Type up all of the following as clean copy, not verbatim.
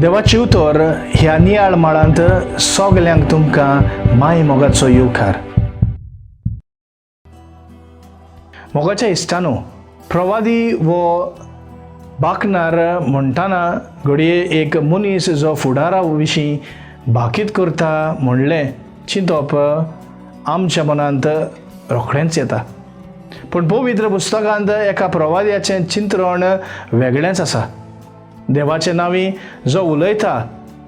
देवाचे उतर ह्या नियाळ माळांत सगल्यांक तुमकां माय मोगाचो येवकार. मोगाच्या इश्टानो, प्रवादी वो बाकणार म्हणटाना घडये एक मनीस जो फुडारा विशीं भाकीत करता म्हणलें चिंतप आमच्या मनांत रोखडेंच येता. पूण पवित्र पुस्तकांत एका प्रवाद्याचें चिंतरण वेगळेंच आसा. देवाचे नांवी जो उलयता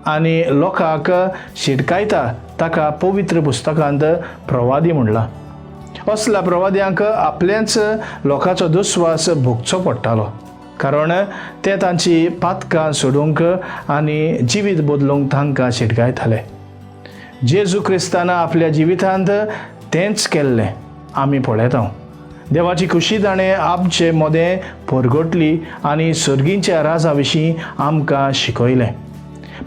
आनी लोकांक शिटकायता ताका पवित्र पुस्तकांत प्रवादी म्हणला. असल्या प्रवाद्यांक आपल्याच लोकांचो दुस्वास भोगचो पडटालो, कारण ते तांची पातकां सोडूंक आनी जिवीत बदलूंक तांकां शिटकायताले. जेजू क्रिस्तान आपल्या जिवितांत तेंच केल्लें आमी पळयता. देवाची खुशी ताणें आमचे मोदें परगटली आनी सर्गींच्या राजा विशीं आमकां शिकयलें.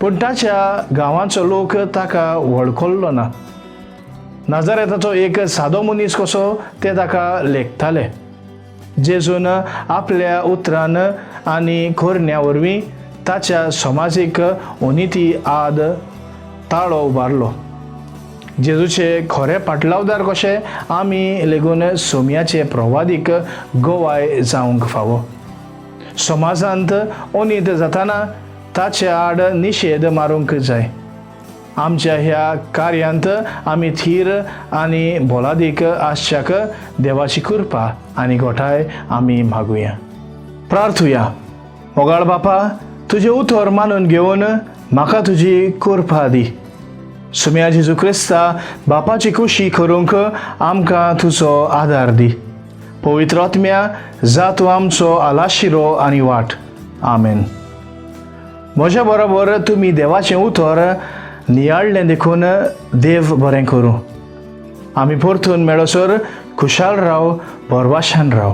पूण ताच्या गांवाचो लोक ताका वळखलो ना. नाजारेताचो एक सादो मनीस कसो ते ताका लेखताले. जेजून आपल्या उतरान आनी खोरण्या वरवीं ताच्या समाजीक उनिती आद ताळो उबारलो. जेजूचे खरे पाटलावदार कशे आमी लेगून सोमियाचे प्रवादीक गोवाय जावंक फावो. समाजांत उनीत जाताना ताचे आड निशेध मारूंक जाय. आमच्या ह्या कार्यांत आमी थीर आनी भोलादीक आसच्याक देवाची कृपा आनी गोठाय आमी मागुया. प्रार्थुया. मोगाळ बापा, तुजें उतर मानून घेवन म्हाका तुजी कृपा दी. सोम्या जेजू क्रिस्ता, बापाची खुशी करूंक आमकां तुजो आदार दी. पवित्र आत्म्या, जा तूं आमचो आलाशिरो आनी वाट. आमेन. म्हज्या बरोबर तुमी देवाचें उतर नियाळ्ळें देखून देव बरें करूं. आमी परतून मेळसर खुशाल राव, परवाशान राव.